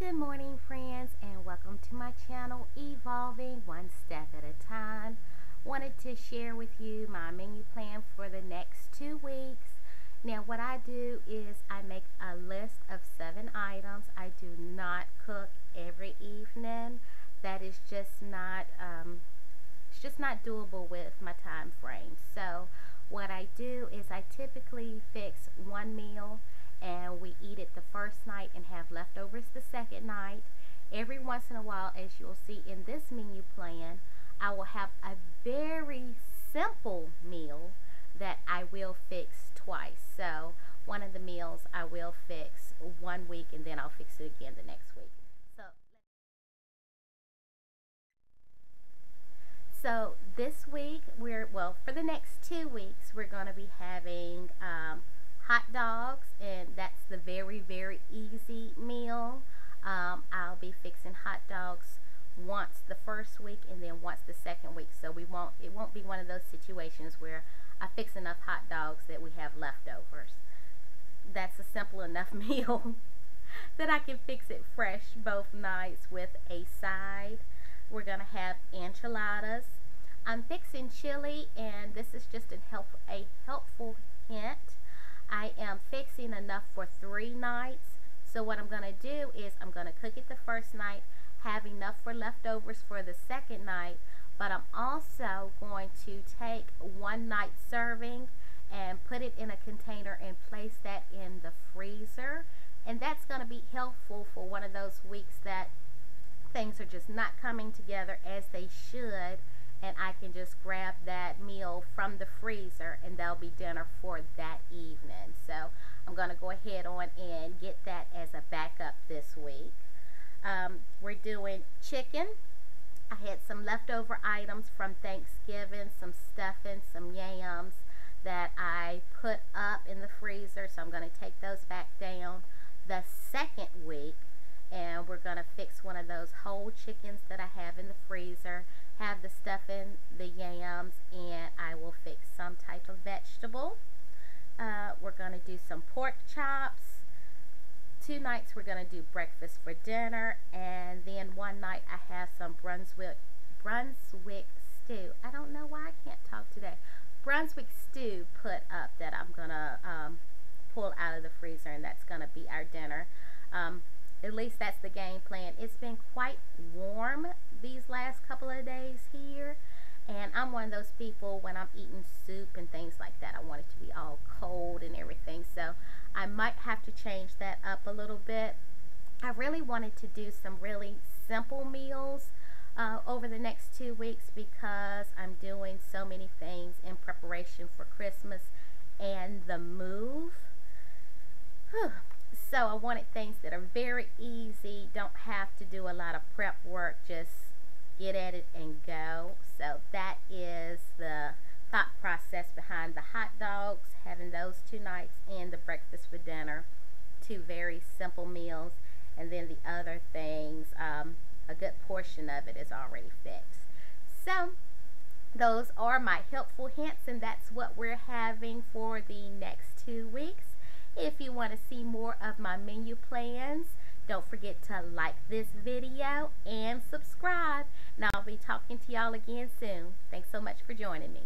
Good morning, friends, and welcome to my channel, Evolving One Step at a Time. Wanted to share with you my menu plan for the next 2 weeks. Now, what I do is I make a list of 7 items. I do not cook every evening. That is just not, it's just not doable with my time frame. So, what I do is I typically fix one meal and we eat it the first night and have leftovers the second night. Every once in a while, as you'll see in this menu plan, I will have a very simple meal that I will fix twice. So one of the meals I will fix one week and then I'll fix it again the next week. So this week, for the next 2 weeks, we're going to be having hot dogs, and that's the very easy meal. I'll be fixing hot dogs once the first week and then once the second week. So it won't be one of those situations where I fix enough hot dogs that we have leftovers. That's a simple enough meal that I can fix it fresh both nights with a side. We're going to have enchiladas. I'm fixing chili, and this is just a helpful hint. I am fixing enough for 3 nights. So what I'm going to do is I'm going to cook it the first night, have enough for leftovers for the second night, but I'm also going to take one night serving and put it in a container and place that in the freezer. And that's going to be helpful for one of those weeks that things are just not coming together as they should, and I can just grab that meal from the freezer and that'll be dinner for that evening. So I'm going to go ahead on and get that as a backup this week. We're doing chicken. I had some leftover items from Thanksgiving, some stuffing, some yams that I put up in the freezer, so I'm going to take those back down the second week. And we're going to fix one of those whole chickens that I have in the freezer, have the stuffing, the yams, and I will fix some type of vegetable. We're going to do some pork chops. 2 nights we're going to do breakfast for dinner, and then one night I have some Brunswick stew. I don't know why I can't talk today. Brunswick stew put up that I'm going to pull out of the freezer, and that's going to be our dinner. At least that's the game plan. It's been quite warm these last couple of days here, and I'm one of those people, when I'm eating soup and things like that, I want it to be all cold and everything, so I might have to change that up a little bit. I really wanted to do some really simple meals over the next 2 weeks because I'm doing so many things in preparation for Christmas and the move. Whew. So I wanted things that are very easy, don't have to do a lot of prep work, just get at it and go. So that is the thought process behind the hot dogs, having those 2 nights, and the breakfast for dinner. 2 very simple meals, and then the other things, a good portion of it is already fixed. So those are my helpful hints, and that's what we're having for the next 2 weeks. If you want to see more of my menu plans, don't forget to like this video and subscribe. And I'll be talking to y'all again soon. Thanks so much for joining me.